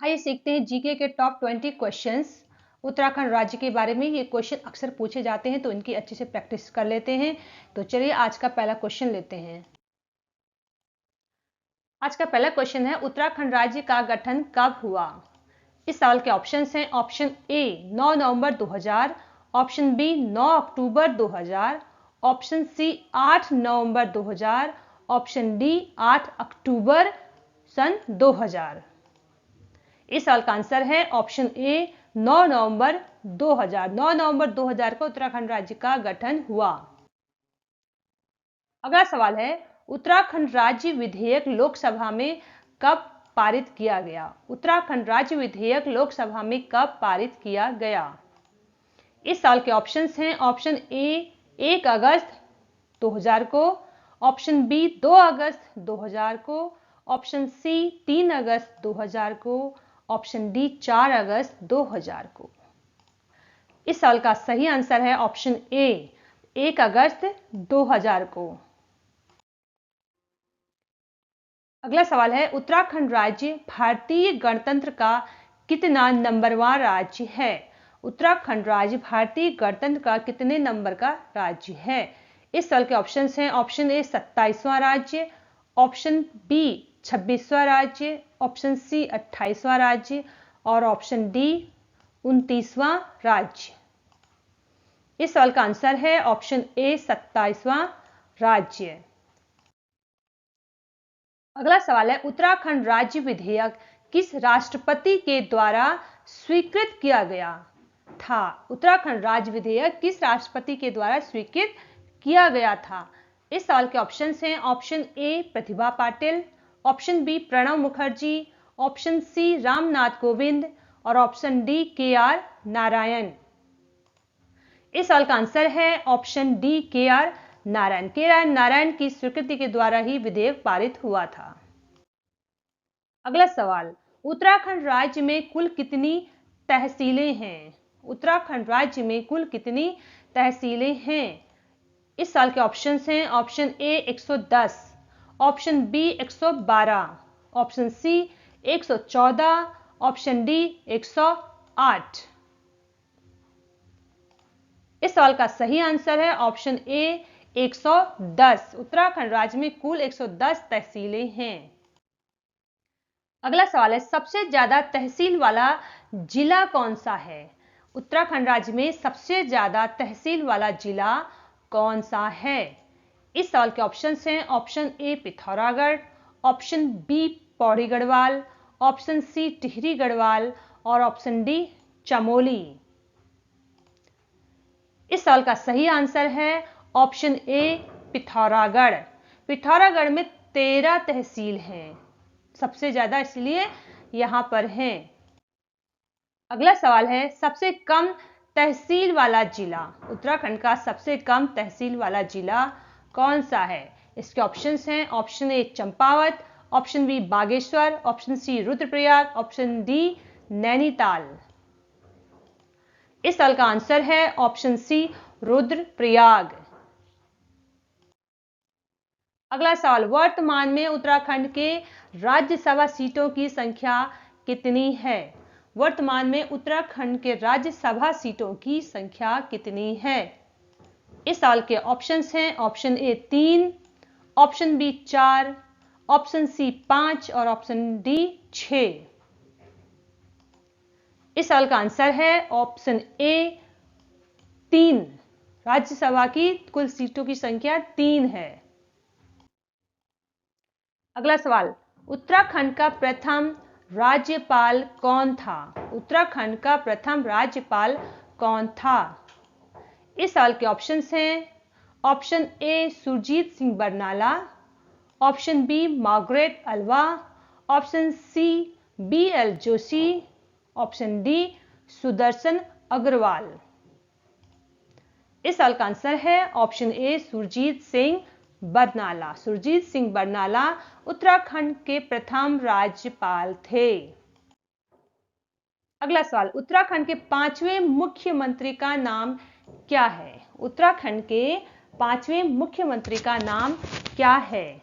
आइए सीखते हैं जीके के टॉप 20 क्वेश्चंस उत्तराखंड राज्य के बारे में। ये क्वेश्चन अक्सर पूछे जाते हैं तो इनकी अच्छे से प्रैक्टिस कर लेते हैं। तो चलिए आज का पहला क्वेश्चन लेते हैं। आज का पहला क्वेश्चन है, उत्तराखंड राज्य का गठन कब हुआ? इस सवाल के ऑप्शंस हैं। Option A 9 November 2000, option B 9 October 2000, option C 8 November 2000, option D 8 October सन 2000। इस साल का आंसर है ऑप्शन ए 9 नवंबर 2000। 9 नवंबर 2000 को उत्तराखंड राज्य का गठन हुआ। अगला सवाल है, उत्तराखंड राज्य विधेयक लोकसभा में कब पारित किया गया? उत्तराखंड राज्य विधेयक लोकसभा में कब पारित किया गया? इस साल के ऑप्शंस हैं। ऑप्शन ए 1 अगस्त 2000 को, ऑप्शन बी 2 अगस्त 2000 को, ऑप्शन सी 3 अगस्त 2000 को, ऑप्शन डी 4 अगस्त 2000 को। इस साल का सही आंसर है ऑप्शन ए 1 अगस्त 2000 को। अगला सवाल है, उत्तराखंड राज्य भारतीय गणतंत्र का कितना नंबरवां राज्य है? उत्तराखंड राज्य भारतीय गणतंत्र का कितने नंबर का राज्य है? इस साल के ऑप्शंस हैं। ऑप्शन ए 27वां राज्य, ऑप्शन बी 26वां राज्य, ऑप्शन सी 28वां राज्य और ऑप्शन डी 29वां राज्य। इस साल का आंसर है ऑप्शन ए 27वां राज्य। अगला सवाल है, उत्तराखंड राज्य विधेयक किस राष्ट्रपति के द्वारा स्वीकृत किया गया था? उत्तराखंड राज्य विधेयक किस राष्ट्रपति के द्वारा स्वीकृत किया गया था? इस साल के ऑप्शंस हैं। Option A Pratibha Patil, option B Pranab Mukherjee, option C Ramnath Kovind और ऑप्शन डी KR नारायण। इस साल का आंसर है option D KR Narayan. KR Narayan की स्वीकृति के द्वारा ही विधेयक पारित हुआ था। अगला सवाल, उत्तराखंड राज्य में कुल कितनी तहसीलें हैं? उत्तराखंड राज्य में कुल कितनी तहसीलें हैं? इस साल के ऑप्शंस हैं। Option A 110, option B 112, option C 114, option D 108। इस सवाल का सही आंसर है ऑप्शन ए 110। उत्तराखंड राज्य में कुल 110 तहसीलें हैं। अगला सवाल है, सबसे ज्यादा तहसील वाला जिला कौन सा है? उत्तराखंड राज्य में सबसे ज्यादा तहसील वाला जिला कौन सा है? इस सवाल के ऑप्शंस हैं। Option A Pithoragarh, option B Pauri Garhwal, option C Tehri Garhwal और ऑप्शन डी चमोली। इस साल का सही आंसर है ऑप्शन ए पिथौरागढ़। पिथौरागढ़ में 13 तहसील हैं, सबसे ज्यादा इसलिए यहां पर हैं। अगला सवाल है, सबसे कम तहसील वाला जिला, उत्तराखंड का सबसे कम तहसील वाला जिला कौन सा है? इसके ऑप्शंस हैं। Option A Champawat, option B Bageshwar, option C Rudraprayag, option D Nainital. इस साल का आंसर है ऑप्शन सी रुद्रप्रयाग। अगला सवाल, वर्तमान में उत्तराखंड के राज्यसभा सीटों की संख्या कितनी है? वर्तमान में उत्तराखंड के राज्यसभा सीटों की संख्या कितनी है? इस साल के ऑप्शंस हैं। Option A 3, option B 4, option C 5 और ऑप्शन डी 6। इस साल का आंसर है ऑप्शन ए 3। राज्यसभा की कुल सीटों की संख्या 3 है। अगला सवाल, उत्तराखंड का प्रथम राज्यपाल कौन था? उत्तराखंड का प्रथम राज्यपाल कौन था? इस साल के ऑप्शंस हैं। Option A Surjit Singh Barnala, option B Margaret Alva, option C BL Joshi, option D Sudarshan Agarwal. इस साल का आंसर है ऑप्शन ए सुरजीत सिंह बरनाला। सुरजीत सिंह बरनाला उत्तराखंड के प्रथम राज्यपाल थे। अगला सवाल, उत्तराखंड के 5वें मुख्यमंत्री का नाम क्या है? उत्तराखंड के 5वें मुख्यमंत्री का नाम क्या है?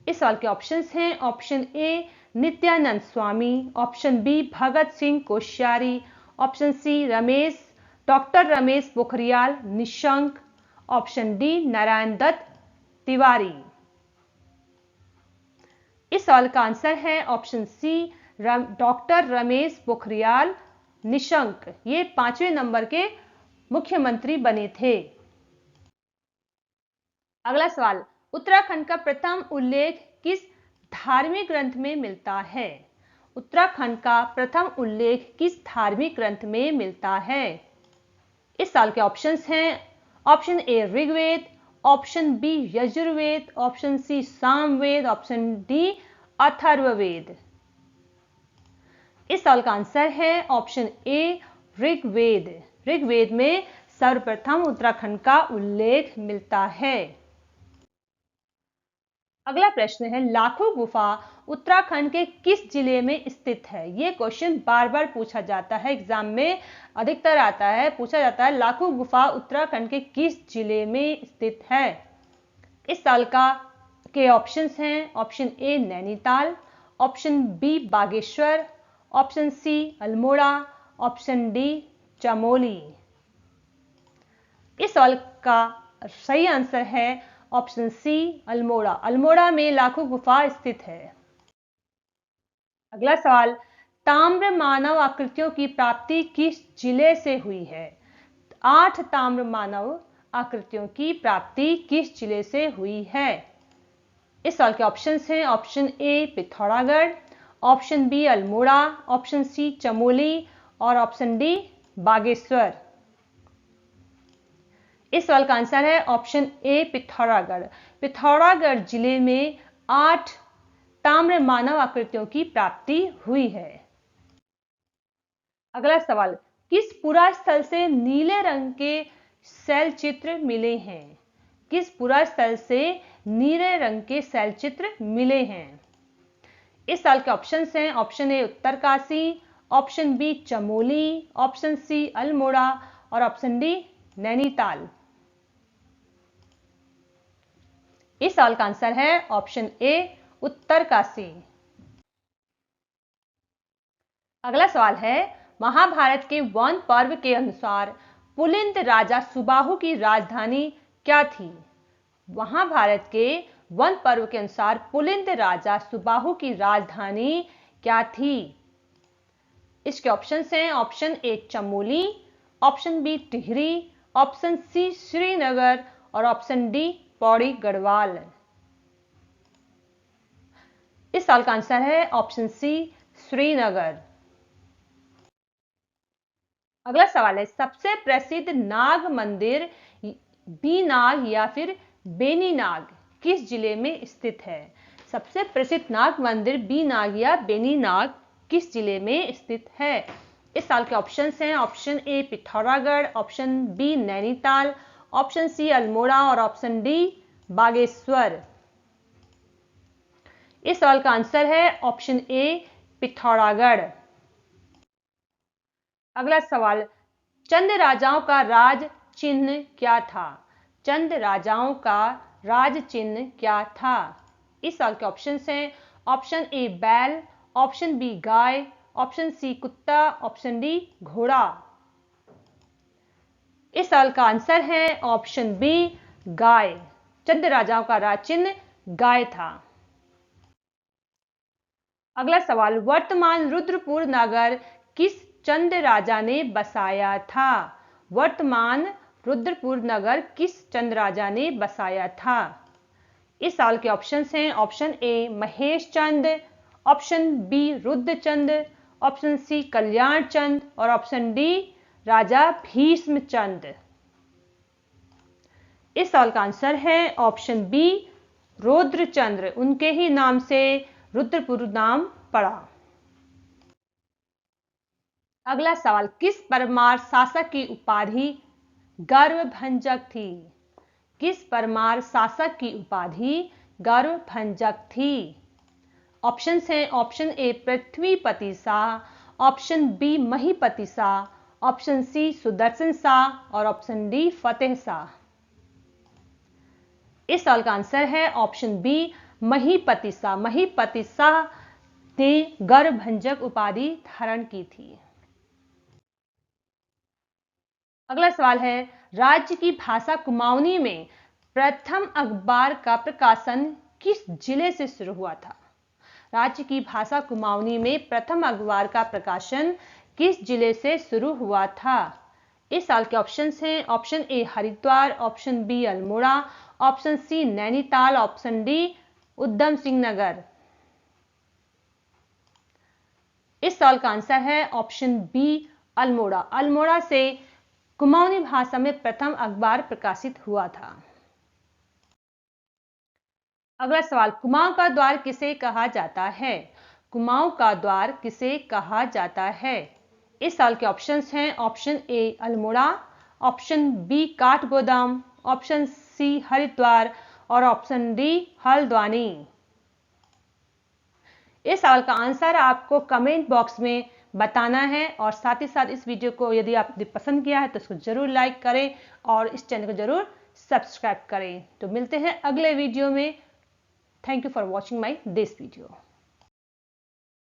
इस सवाल के ऑप्शंस हैं। Option A Nityanand Swami, option B Bhagat Singh Koshyari, option C doctor Ramesh Pokhriyal Nishank, option D Narayan Dutt Tiwari. इस सवाल का आंसर है option C doctor Ramesh Pokhriyal Nishank. ये 5वें नंबर के मुख्यमंत्री बने थे। अगला सवाल, उत्तराखंड का प्रथम उल्लेख किस धार्मिक ग्रंथ में मिलता है? उत्तराखंड का प्रथम उल्लेख किस धार्मिक ग्रंथ में मिलता है? इस साल के ऑप्शंस हैं option A Rigveda, option B Yajurveda, option C Samaveda, option D Atharvaveda. इस साल का आंसर है ऑप्शन ए ऋग्वेद। ऋग्वेद में सर्वप्रथम उत्तराखंड का उल्लेख मिलता है। अगला प्रश्न है, लाखों गुफा उत्तराखंड के किस जिले में स्थित है? यह क्वेश्चन बार बार पूछा जाता है, एग्जाम में अधिकतर आता है, पूछा जाता है लाखों गुफा उत्तराखंड के किस जिले में स्थित है? इस साल के ऑप्शंस हैं option A Nainital, option B Bageshwar, option C Almora, option D Chamoli. इस सवाल का सही आंसर है ऑप्शन सी अल्मोड़ा। अल्मोड़ा में लाखों गुफा स्थित है। अगला सवाल, ताम्र मानव आकृतियों की प्राप्ति किस जिले से हुई है? 8 ताम्र मानव आकृतियों की प्राप्ति किस जिले से हुई है? इस सवाल के ऑप्शंस हैं option A Pithoragarh, option B Almora, option C Chamoli और ऑप्शन डी बागेश्वर। इस सवाल का आंसर है ऑप्शन ए पिथौरागढ़। पिथौरागढ़ जिले में 8 ताम्र मानव आकृतियों की प्राप्ति हुई है। अगला सवाल, किस पुरास्थल से नीले रंग के शैल चित्र मिले हैं? किस पुरास्थल से नीले रंग के शैल चित्र मिले हैं? इस साल के ऑप्शंस हैं option A Uttarkashi, option B Chamoli, option C Almora और ऑप्शन डी नैनीताल। इस साल का आंसर है ऑप्शन ए उत्तरकाशी। अगला सवाल है, महाभारत के वन पर्व के अनुसार पुलिंद राजा सुबाहु की राजधानी क्या थी? महाभारत के वन पर्व के अनुसार पुलिंद राजा सुबाहु की राजधानी क्या थी? इसके ऑप्शंस हैं option A Chamoli, option B Tehri, option C Srinagar और ऑप्शन डी पौड़ी गढ़वाल। इस साल का आंसर है ऑप्शन सी श्रीनगर। अगला सवाल है, सबसे प्रसिद्ध नाग मंदिर बीनाग या फिर बेनीनाग किस जिले में स्थित है? सबसे प्रसिद्ध नाग मंदिर बीनाग या बेनीनाग किस जिले में स्थित है? इस साल के ऑप्शंस हैं option A Pithoragarh, option B Nainital, option C Almora और ऑप्शन डी बागेश्वर। इस सवाल का आंसर है ऑप्शन ए पिथौरागढ़। अगला सवाल, चंद राजाओं का राज चिन्ह क्या था? चंद राजाओं का राज चिन्ह क्या था? इस साल के ऑप्शंस हैं ऑप्शन ए बैल, ऑप्शन बी गाय, ऑप्शन सी कुत्ता, ऑप्शन डी घोड़ा। इस साल का आंसर है ऑप्शन बी गाय। चंद राजाओं का राज चिन्ह गाय था। अगला सवाल, वर्तमान रुद्रपुर नगर किस चंद राजा ने बसाया था? वर्तमान रुद्रपुर नगर किस चंद राजा ने बसाया था? इस साल के ऑप्शंस हैं option A Mahesh Chand, option B Rudrachand, option C Kalyan Chand और ऑप्शन डी राजा भीष्म चंद। इस साल का आंसर है ऑप्शन बी रुद्रचंद्र। उनके ही नाम से रुद्रपुर नाम पड़ा। अगला सवाल, किस परमार शासक की उपाधि गर्वभंजक थी? किस परमार शासक की उपाधि गर्वभंजक थी? ऑप्शंस हैं option A Prithvipati Shah, option B Mahipati Shah, option C Sudarshan Shah और ऑप्शन डी फतेह शाह। इस साल का आंसर है ऑप्शन बी महीपति शाह। महीपति शाह ने गर्भभंजक उपाधि धारण की थी? अगला सवाल है, राज्य की भाषा कुमाऊनी में प्रथम अखबार का प्रकाशन किस जिले से शुरू हुआ था? राज्य की भाषा कुमाऊनी में प्रथम अखबार का प्रकाशन किस जिले से शुरू हुआ था? इस साल के ऑप्शंस हैं, option A Haridwar, option B Almora, option C Nainital, option D Udham Singh Nagar. इस साल का आंसर है ऑप्शन बी अल्मोड़ा। अल्मोड़ा से कुमाऊनी भाषा में प्रथम अखबार प्रकाशित हुआ था। अगला सवाल, कुमाऊं का द्वार किसे कहा जाता है? कुमाऊं का द्वार किसे कहा जाता है? इस साल के ऑप्शंस हैं, option A Almora, option B Kathgodam, option C Haridwar और ऑप्शन डी हल्द्वानी। इस सवाल का आंसर आपको कमेंट बॉक्स में बताना है और साथ ही साथ इस वीडियो को यदि आपने पसंद किया है तो इसको जरूर लाइक करें और इस चैनल को जरूर सब्सक्राइब करें। तो मिलते हैं अगले वीडियो में। Thank you for watching my this video.